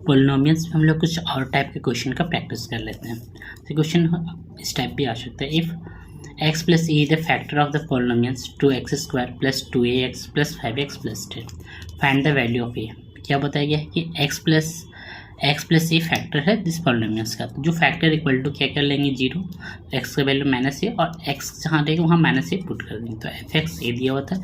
Polynomials में हम लोग कुछ और टाइप के क्वेश्चन का प्रैक्टिस कर लेते हैं। तो क्वेश्चन इस टाइप भी आ सकता है, if x plus e the factor of the polynomials 2x square plus 2ax plus 5x plus 10, find the value of a. क्या बताया गया है कि x प्लस ए फैक्टर है दिस पोलिनोमियल्स का। तो जो फैक्टर इक्वल टू क्या कर लेंगे 0, x का वैल्यू माइनस ए और x जहाँ रहेगा वहाँ माइनस ए पुट कर देंगे। तो एफ एक्स ए दिया हुआ था,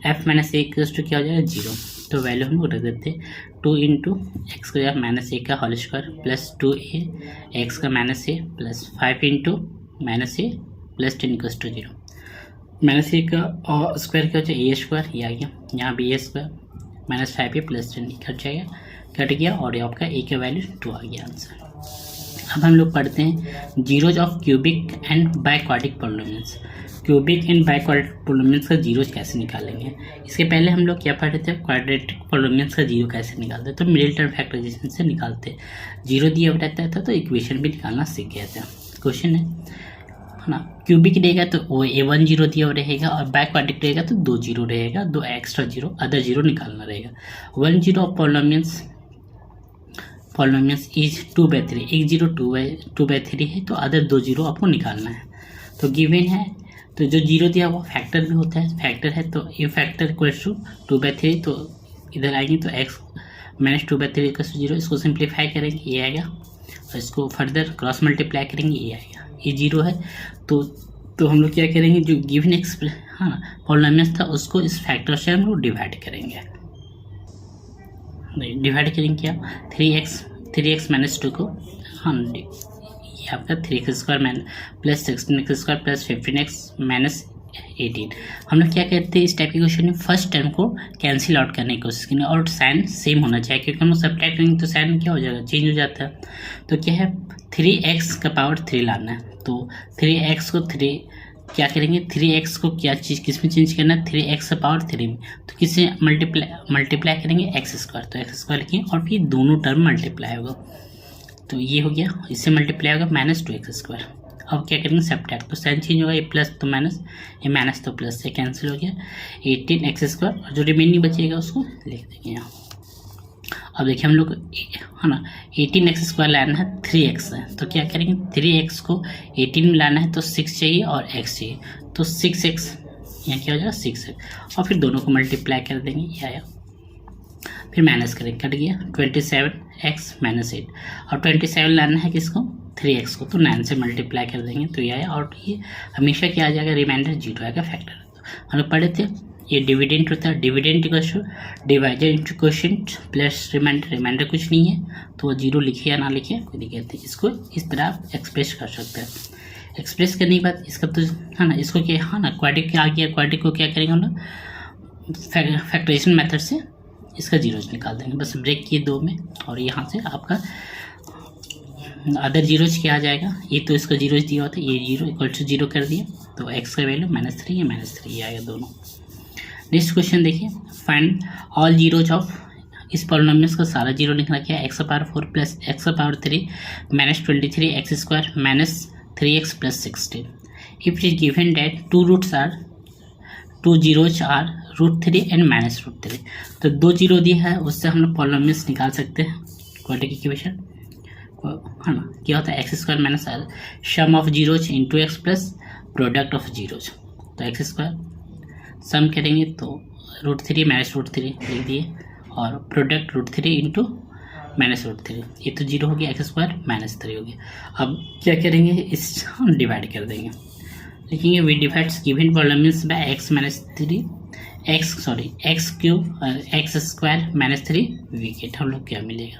f minus A equals to क्या हो जाएगा 0। तो वैल्यू हम लोग रख देते हैं 2 इंटू एक्स का माइनस ए का whole square plus 2a x का minus a plus 5 into minus a plus 10 equals to 0। Minus a का स्क्वायर क्या हो जाएगा ए स्क्वायर, ये आ गया, यहाँ भी a square minus 5a plus 10 cut गया और ये आपका ए का वैल्यू 2 आ गया आंसर। अब हम लोग पढ़ते हैं zeros of cubic and biquadratic polynomials. Cubic and biquadratic polynomials का जीरोज कैसे निकालेंगे। इसके पहले हम लोग क्या पढ़े थे, क्वाड्रेटिक पोलिनोमियल्स का जीरो कैसे निकालते, तो मिडिल टर्म फैक्टराइजेशन से निकालते। जीरो दिया रहता था तो इक्वेशन भी निकालना सीख गया था। क्वेश्चन है ना, क्यूबिक रहेगा तो वो A1 जीरो दिया रहेगा और बाइक्वाड्रिक रहेगा तो 2 जीरो रहेगा, 2 एक्स्ट्रा जीरो अदर जीरो निकालना रहेगा। 1 जीरो ऑफ पोलिनोमियल्स इज 2/3, एक जीरो 2/3 है तो अदर 2 जीरो आपको निकालना है। तो गिवन है तो जो जीरो दिया वो फैक्टर भी होता है, फैक्टर है तो ये फैक्टर इक्वल्स टू 2/3, तो इधर आएंगे तो x माइनस 2/3 इक्वल्स टू 0। इसको सिंप्लीफाई करेंगे ये आएगा और इसको फर्दर क्रॉस मल्टीप्लाई करेंगे ये आएगा, ये जीरो है। तो हम लोग क्या करेंगे, जो गिवन पोलिनोमियल्स था उसको इस फैक्टर से हम लोग डिवाइड करेंगे। क्या 3x माइनस 2 को ये आपका 3x square plus 16x square plus 15x minus 18। हम लोग क्या कहते हैं इस टाइप के क्वेश्चन में फर्स्ट टर्म को कैंसिल आउट करने की कोशिश करेंगे और साइन सेम होना चाहिए, क्योंकि हम लोग सब्ट्रैक्ट करेंगे तो साइन क्या हो जाएगा, चेंज हो जाता है। तो क्या है 3x का पावर 3 लाना है, तो 3x को 3 क्या करेंगे, 3x को क्या चीज़ किस में चेंज करना है, 3x का पावर 3 में, तो किससे मल्टीप्लाई करेंगे x स्क्वायर, तो x स्क्वायर लिखेंगे और फिर दोनों टर्म मल्टीप्लाई होगा। तो ये हो गया, इससे मल्टीप्लाई होगा माइनस 2x स्क्वायर। अब क्या करेंगे सब्ट्रैक्ट, तो साइन चेंज होगा, ये प्लस तो माइनस, ये माइनस तो प्लस से कैंसिल हो गया 18x स्क्वायर और जो रिमेनिंग बचेगा उसको लिख देंगे यहाँ। अब देखिए हम लोग है ना 18x स्क्वायर लाना है 3x है, तो क्या करेंगे 3x को 18 में लाना है तो 6 चाहिए और x चाहिए, तो 6x यहाँ क्या हो जाएगा 6x और फिर दोनों को मल्टीप्लाई कर देंगे, ये आया। फिर माइनस करेंगे, कट गया 27x माइनस 8 और 27 लाना है किसको 3x को, तो 9 से मल्टीप्लाई कर देंगे तो ये आया। और ये हमेशा क्या आ जाएगा, रिमाइंडर 0 आएगा फैक्टर। हम लोग पढ़े थे ये डिविडेंड होता है, dividend equals to divided into quotient plus remainder, remainder कुछ नहीं है तो वो 0 लिखे या ना लिखे कोई दिक्कत नहीं। इसको इस तरह आप एक्सप्रेस कर सकते हैं। एक्सप्रेस करने के बाद इसका तो है ना, इसको क्या है ना क्वाड्रिक क्या आ गया, क्वाड्रिक को क्या करेंगे हम लोग फैक्टराइजेशन मेथड से इसका जीरोज निकाल देंगे, बस ब्रेक किए 2 में और यहाँ से आपका अदर जीरोज क्या आ जाएगा, ये तो इसका जीरोज दिया होता है, ये 0 इक्वल टू 0 कर दिया तो x का वैल्यू -3 या -3 आएगा दोनों। नेक्स्ट क्वेश्चन देखिए, फाइंड ऑल जीरोज ऑफ, इस पोलिनोमियल्स का सारा जीरो लिखना क्या है, x का पावर 4 प्लस x का power 3 minus 23 x square minus 3x plus 16। If it is given that two zeros are √3 and -√3, तो 2 जीरो दिया है उससे हम लोग पोलिनोमियल्स निकाल सकते हैं क्वाड्रेटिक इक्वेशन है ना। क्या होता है x square minus sum of zeros into x plus product of zeros, तो x स्क्वायर सम करेंगे तो √3 -√3 लिख दिए और प्रोडक्ट √3 इंटू -√3, ये तो 0 हो गया, x स्क्वायर -3 हो गया। अब क्या करेंगे इस हम डिवाइड कर देंगे, लिखेंगे we divides given polynomials by x cube x square -3 we get, हम लोग क्या मिलेगा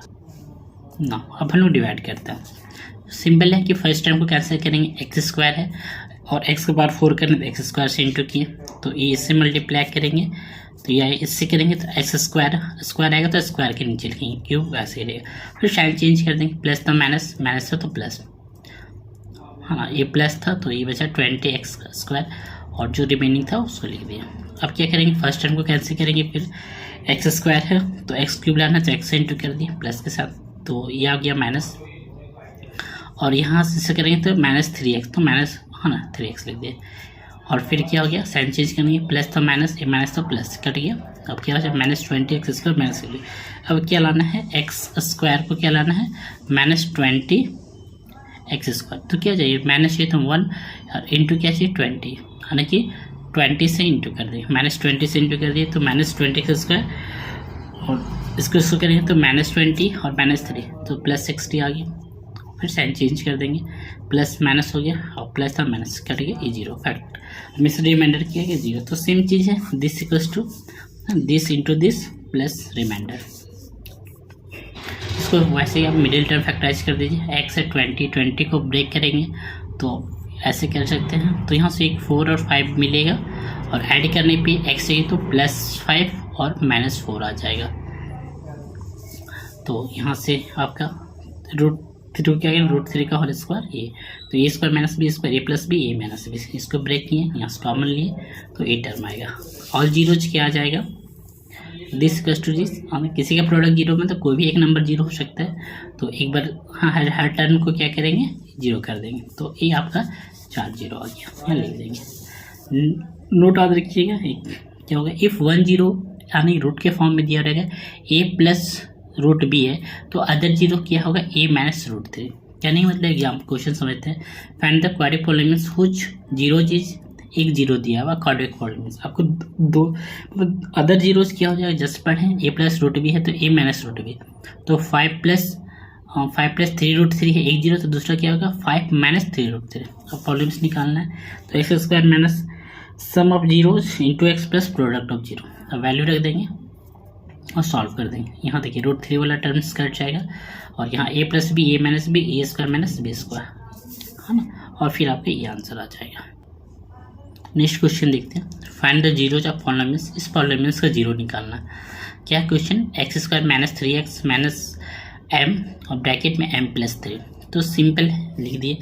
ना। अब हम लोग डिवाइड करते हैं, सिंपल है कि फर्स्ट टर्म को कैंसिल करेंगे, x स्क्वायर है और x के पावर 4 करने तो x स्क्वायर से इंटू किए तो ये इससे मल्टीप्लाई करेंगे तो ये इससे करेंगे तो x स्क्वायर आएगा तो स्क्वायर के नीचे लिखेंगे क्यूब, वैसे ही रहेगा। फिर साइन चेंज कर देंगे, प्लस तो माइनस, माइनस था तो प्लस, हाँ ये प्लस था तो ये बचा 20x स्क्वायर और जो रिमेनिंग था उसको लिख दिया। अब क्या करेंगे फर्स्ट टर्म को कैंसिल करेंगे, फिर x स्क्वायर है तो x क्यूब लाना तो x से इंटू कर दिया प्लस के साथ, तो ये आ गया माइनस और यहाँ से करेंगे तो -3x, तो माइनस है ना 3x लिख दिए और फिर क्या हो गया, साइन चेंज करेंगे, प्लस था माइनस, ए माइनस था प्लस, कट गया। अब क्या हो जाए -20x² माइनस। अब क्या लाना है, एक्स स्क्वायर को क्या लाना है, -20x²। तो क्या चाहिए, माइनस चाहिए तो 1 और इंटू क्या चाहिए 20, यानी कि 20 से इंटू कर दिए, -20 से इंटू कर दिए तो -20x², और इसको करेंगे तो -20 और -3 तो +60 आ गया। फिर साइन चेंज कर देंगे, प्लस माइनस हो गया और प्लस था माइनस, कट गया, ये 0 फैक्ट मिस रिमाइंडर किया गया 0। तो सेम चीज़ है, this equals to this into this plus remainder. इसको वैसे ही आप मिडिल टर्म फैक्टराइज कर दीजिए, x है 20 को ब्रेक करेंगे तो ऐसे कर सकते हैं। तो यहाँ से एक 4 और 5 मिलेगा और ऐड करने पे x चाहिए तो +5 और -4 आ जाएगा। तो यहाँ से आपका √3 क्या है, √3 का होल स्क्वायर ए, तो ए square minus B square, A plus B, A minus B, इसको ब्रेक किए, यहाँ से कॉमन लिए तो ए टर्म आएगा। ऑल जीरोज क्या आ जाएगा, दिस इक्वल्स टू दिस, हमें किसी का प्रोडक्ट 0 में तो कोई भी एक नंबर 0 हो सकता है, तो एक बार हाँ हर टर्म को क्या करेंगे 0 कर देंगे, तो ये आपका 4 0 आ गया, यहाँ लिख देंगे। नोट याद रखिएगा, क्या होगा, इफ़ 1 0 यानी रूट के फॉर्म में दिया रहेगा a प्लस √b है तो अदर 0 क्या होगा, a माइनस √3। क्या नहीं मतलब एग्जाम क्वेश्चन समझते हैं, find the quadric polynomials which zeros is, एक 0 दिया हुआ क्वाड्रिक पॉलिनोमियल्स, आपको दो मतलब अदर जीरोज क्या हो जाएगा, जस्ट पढ़ें, a प्लस √b है तो a माइनस √b, तो 5 प्लस 3√3 है, एक 0 तो दूसरा क्या होगा 5 माइनस 3√3। अब पॉलिनोमियल्स निकालना है तो x² minus sum of zeros into x plus product of 0, अब वैल्यू रख देंगे और सॉल्व कर देंगे। यहाँ देखिए √3 वाला टर्म्स कट जाएगा और यहाँ a plus B, A minus B, A square minus B square, है ना, और फिर आपका ये आंसर आ जाएगा। नेक्स्ट क्वेश्चन देखते हैं, find the zeros of polynomials, इस पॉलिनोमियल्स का 0 निकालना। क्या question, x² minus 3x minus m और ब्रैकेट में m प्लस 3, तो सिंपल लिख दिए,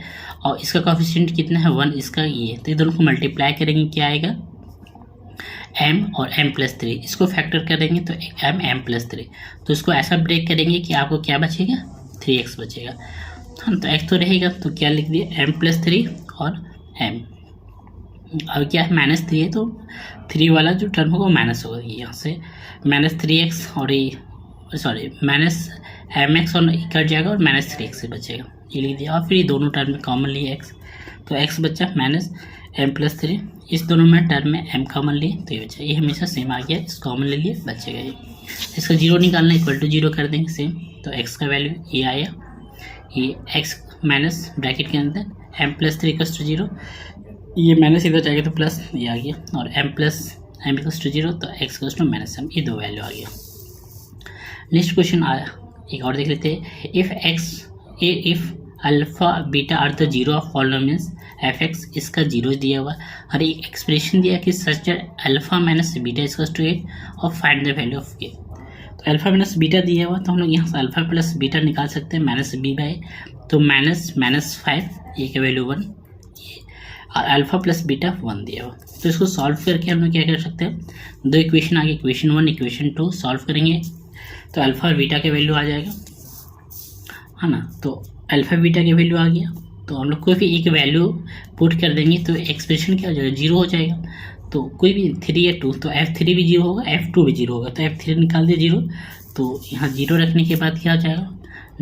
और इसका कोफिशिएंट कितना है 1, इसका ये, तो ये दोनों को मल्टीप्लाई करेंगे क्या आएगा m और m प्लस 3, इसको फैक्टर करेंगे तो m प्लस 3, तो इसको ऐसा ब्रेक करेंगे कि आपको क्या बचेगा 3x बचेगा, हाँ तो x तो रहेगा, तो क्या लिख दिए m प्लस 3 और m, अब क्या है -3 है तो 3 वाला जो टर्म होगा वो माइनस होगा, यहाँ से -3x और ये सॉरी -mx और कट जाएगा और -3x से बचेगा, ये लिख दिया, और फिर ये दोनों टर्म में कॉमन लिए x, तो x बचा -m प्लस 3, इस दोनों में टर्म में m कॉमन लिए तो ये बचा, ये हमेशा सेम आ गया, इस कॉमन ले लिए बचेगा ये। इसका 0 निकालना, इक्वल टू 0 कर देंगे सेम, तो x का वैल्यू ये आया, ये x माइनस ब्रैकेट के अंदर m प्लस 3 इक्वल्स टू 0, ये माइनस इधर जाएगा तो प्लस ये आ गया, और m plus m equals to 0 तो x इक्वल्स टू -m, ये दो वैल्यू आ गया। नेक्स्ट क्वेश्चन आया, एक और देख लेते हैं, if alpha beta are the 0 of polynomials f(x), इसका 0 दिया हुआ और एक एक्सप्रेशन दिया कि such alpha minus beta equals to 8 और find the value of k। तो अल्फा माइनस बीटा दिया हुआ तो हम लोग यहाँ से अल्फा प्लस बीटा निकाल सकते हैं, -b/a, तो -5, ए का वैल्यू 1, और अल्फा प्लस बीटा 1 दिया हुआ, तो इसको सॉल्व करके हम लोग क्या कर सकते हैं, दो इक्वेशन आगे, इक्वेशन 1 इक्वेशन 2 सॉल्व करेंगे तो अल्फा और बीटा के वैल्यू आ जाएगा, है ना, तो अल्फा बीटा के वैल्यू आ गया, तो हम लोग कोई भी एक वैल्यू पुट कर देंगे तो एक्सप्रेशन क्या हो जाएगा 0 हो जाएगा, तो कोई भी 3 या 2 तो f3 भी 0 होगा, f2 भी 0 होगा, तो f3 निकाल दिए 0, तो यहाँ 0 रखने के बाद क्या हो जाएगा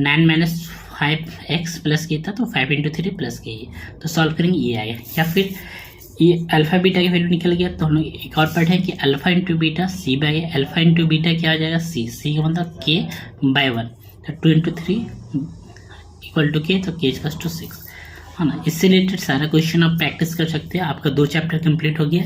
9 माइनस 5x प्लस के था तो 5 इंटू 3 प्लस के, तो सॉल्व करेंगे ये आएगा, या फिर ये अल्फा बीटा की वैल्यू निकल गया तो हम लोग एक और पढ़े कि alpha into beta c/a, alpha into beta क्या आ जाएगा c का मतलब k/1, तो 2 इंटू 3 इक्वल टू k, तो k इक्वल्स टू 6, है ना। इससे रिलेटेड सारा क्वेश्चन आप प्रैक्टिस कर सकते हैं, आपका 2 चैप्टर कंप्लीट हो गया।